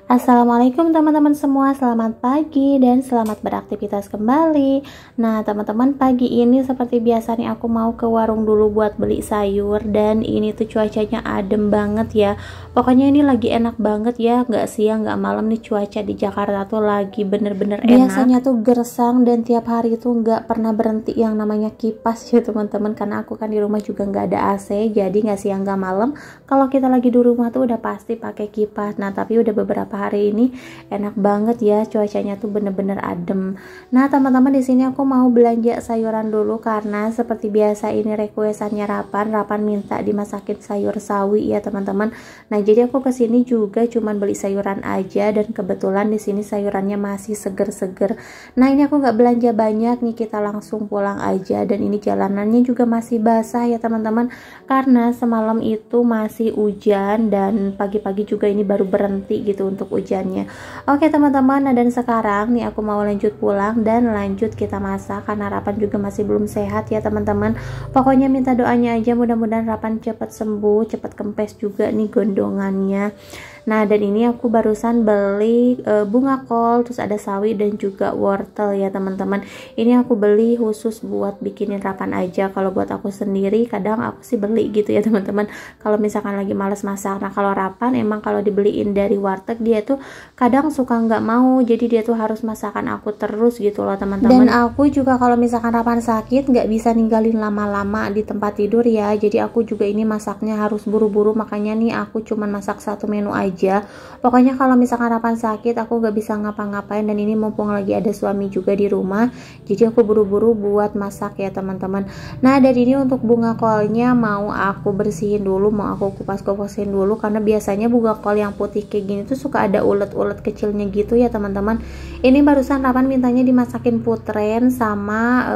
Assalamualaikum teman-teman semua, selamat pagi dan selamat beraktivitas kembali. Nah teman-teman, pagi ini seperti biasa nih aku mau ke warung dulu buat beli sayur. Dan ini tuh cuacanya adem banget ya. Pokoknya ini lagi enak banget ya, nggak siang nggak malam nih, cuaca di Jakarta tuh lagi bener-bener enak. Biasanya tuh gersang dan tiap hari tuh nggak pernah berhenti yang namanya kipas ya teman-teman. Karena aku kan di rumah juga nggak ada AC, jadi nggak siang nggak malam kalau kita lagi di rumah tuh udah pasti pakai kipas. Nah tapi udah beberapa hari ini enak banget ya, cuacanya tuh bener-bener adem. Nah teman-teman, di sini aku mau belanja sayuran dulu karena seperti biasa ini requestannya Rapan minta dimasakin sayur sawi ya teman-teman. Nah jadi aku kesini juga cuman beli sayuran aja, dan kebetulan di sini sayurannya masih seger-seger. Nah ini aku nggak belanja banyak nih, kita langsung pulang aja. Dan ini jalanannya juga masih basah ya teman-teman, karena semalam itu masih hujan dan pagi-pagi juga ini baru berhenti gitu untuk hujannya. Oke teman-teman, nah dan sekarang nih aku mau lanjut pulang dan lanjut kita masak karena Rapan juga masih belum sehat ya teman-teman. Pokoknya minta doanya aja, mudah-mudahan Rapan cepat sembuh, cepat kempes juga nih gondongannya. Nah dan ini aku barusan beli bunga kol, terus ada sawi dan juga wortel ya teman-teman. Ini aku beli khusus buat bikinin Rapan aja. Kalau buat aku sendiri kadang aku sih beli gitu ya teman-teman, kalau misalkan lagi males masak. Nah kalau Rapan emang kalau dibeliin dari warteg dia tuh kadang suka nggak mau, jadi dia tuh harus masakan aku terus gitu loh teman-teman. Dan aku juga kalau misalkan Rapan sakit nggak bisa ninggalin lama-lama di tempat tidur ya, jadi aku juga ini masaknya harus buru-buru, makanya nih aku cuman masak satu menu aja. Pokoknya kalau misalkan Rapan sakit aku nggak bisa ngapa-ngapain, dan ini mumpung lagi ada suami juga di rumah, jadi aku buru-buru buat masak ya teman-teman. Nah dari ini untuk bunga kolnya mau aku bersihin dulu, mau aku kupas-kupasin dulu, karena biasanya bunga kol yang putih kayak gini tuh suka ada ulet-ulet kecilnya gitu ya teman-teman. Ini barusan Rapan mintanya dimasakin putren sama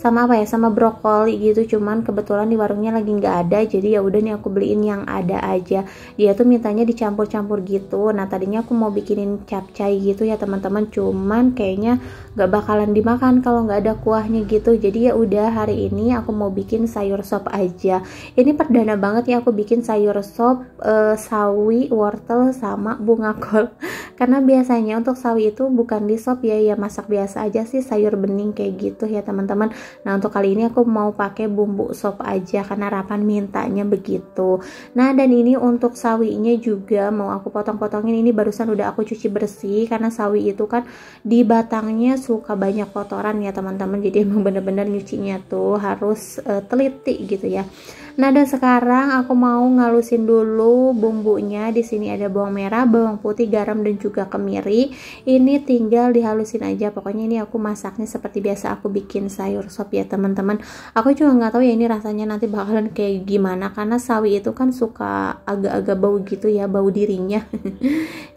sama brokoli gitu, cuman kebetulan di warungnya lagi nggak ada, jadi ya udah nih aku beliin yang ada aja. Dia tuh mintanya dicampur-campur gitu. Nah tadinya aku mau bikinin capcay gitu ya teman-teman, cuman kayaknya nggak bakalan dimakan kalau nggak ada kuahnya gitu. Jadi ya udah, hari ini aku mau bikin sayur sop aja. Ini perdana banget ya aku bikin sayur sop sawi, wortel sama bunga kol. Karena biasanya untuk sawi itu bukan di sop ya, ya masak biasa aja sih, sayur bening kayak gitu ya teman-teman. Nah untuk kali ini aku mau pakai bumbu sop aja karena Rapan mintanya begitu. Nah dan ini untuk sawinya juga mau aku potong-potongin. Ini barusan udah aku cuci bersih, karena sawi itu kan di batangnya suka banyak kotoran ya teman-teman, jadi emang bener-bener nyucinya tuh harus teliti gitu ya. Nah dan sekarang aku mau ngalusin dulu bumbunya. Di sini ada bawang merah, bawang putih, garam dan juga kemiri. Ini tinggal dihalusin aja. Pokoknya ini aku masaknya seperti biasa aku bikin sayur sop ya teman-teman. Aku juga nggak tahu ya ini rasanya nanti bakalan kayak gimana, karena sawi itu kan suka agak-agak bau gitu ya, bau dirinya.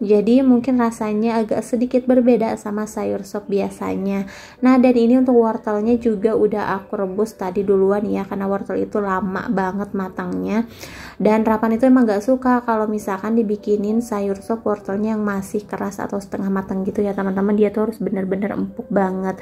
Jadi mungkin rasanya agak sedikit berbeda sama sayur sop biasanya. Nah dan ini untuk wortelnya juga udah aku rebus tadi duluan ya, karena wortel itu lama banget matangnya. Dan Rapan itu emang gak suka kalau misalkan dibikinin sayur sop wortelnya yang masih keras atau setengah matang gitu ya teman-teman, dia tuh harus bener-bener empuk banget.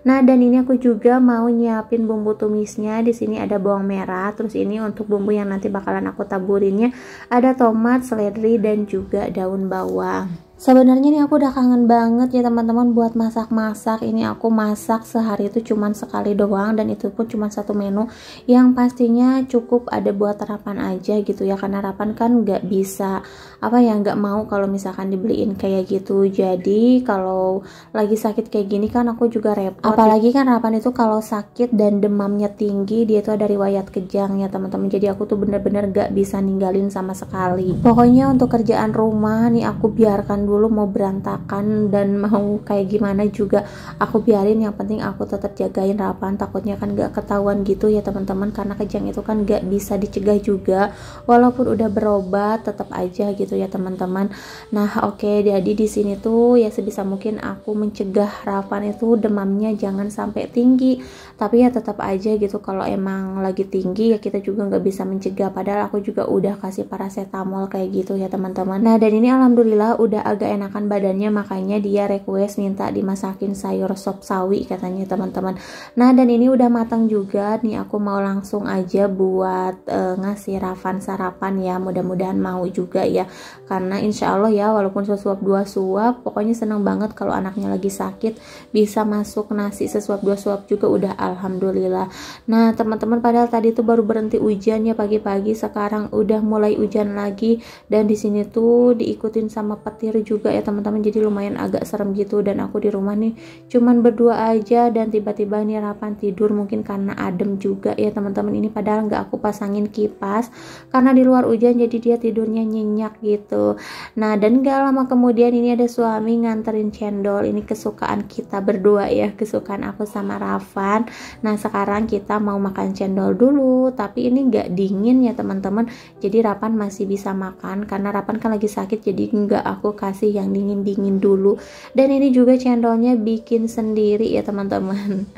Nah dan ini aku juga mau nyiapin bumbu tumisnya. Di sini ada bawang merah, terus ini untuk bumbu yang nanti bakalan aku taburinnya ada tomat, seledri dan juga daun bawang. Sebenarnya nih aku udah kangen banget ya teman-teman buat masak-masak. Ini aku masak sehari itu cuman sekali doang, dan itu pun cuma satu menu yang pastinya cukup ada buat Rapan aja gitu ya, karena Rapan kan nggak bisa nggak mau kalau misalkan dibeliin kayak gitu. Jadi kalau lagi sakit kayak gini kan aku juga repot, apalagi kan Rapan itu kalau sakit dan demamnya tinggi, dia tuh ada riwayat kejang ya teman-teman. Jadi aku tuh bener-bener nggak bisa ninggalin sama sekali. Pokoknya untuk kerjaan rumah nih aku biarkan dulu, mau berantakan dan mau kayak gimana juga aku biarin, yang penting aku tetap jagain Rapan. Takutnya kan gak ketahuan gitu ya teman-teman, karena kejang itu kan gak bisa dicegah juga, walaupun udah berobat tetap aja gitu ya teman-teman. Nah oke, jadi di sini tuh ya sebisa mungkin aku mencegah Rapan itu demamnya jangan sampai tinggi, tapi ya tetap aja gitu kalau emang lagi tinggi ya kita juga nggak bisa mencegah, padahal aku juga udah kasih paracetamol kayak gitu ya teman-teman. Nah dan ini alhamdulillah udah agak enakan badannya, makanya dia request minta dimasakin sayur sop sawi katanya teman-teman. Nah dan ini udah matang juga nih, aku mau langsung aja buat ngasih Rafan sarapan ya, mudah-mudahan mau juga ya, karena insya Allah ya walaupun sesuap dua suap, pokoknya seneng banget kalau anaknya lagi sakit bisa masuk nasi sesuap dua suap juga udah alhamdulillah. Nah teman-teman, padahal tadi tuh baru berhenti hujan ya pagi-pagi, sekarang udah mulai hujan lagi, dan di sini tuh diikutin sama petir juga ya teman-teman, jadi lumayan agak serem gitu. Dan aku di rumah nih cuman berdua aja, dan tiba-tiba nih Rafan tidur, mungkin karena adem juga ya teman-teman. Ini padahal nggak aku pasangin kipas karena di luar hujan, jadi dia tidurnya nyenyak gitu. Nah dan gak lama kemudian ini ada suami nganterin cendol, ini kesukaan kita berdua ya, kesukaan aku sama Rafan. Nah sekarang kita mau makan cendol dulu, tapi ini nggak dingin ya teman-teman, jadi Rafan masih bisa makan karena Rafan kan lagi sakit, jadi nggak aku kasih yang dingin-dingin dulu. Dan ini juga cendolnya bikin sendiri ya teman-teman.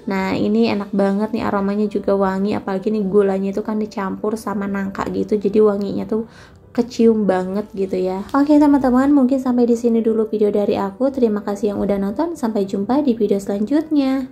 Nah ini enak banget nih, aromanya juga wangi, apalagi nih gulanya itu kan dicampur sama nangka gitu, jadi wanginya tuh kecium banget gitu ya. Oke teman-teman, mungkin sampai di sini dulu video dari aku. Terima kasih yang udah nonton, sampai jumpa di video selanjutnya.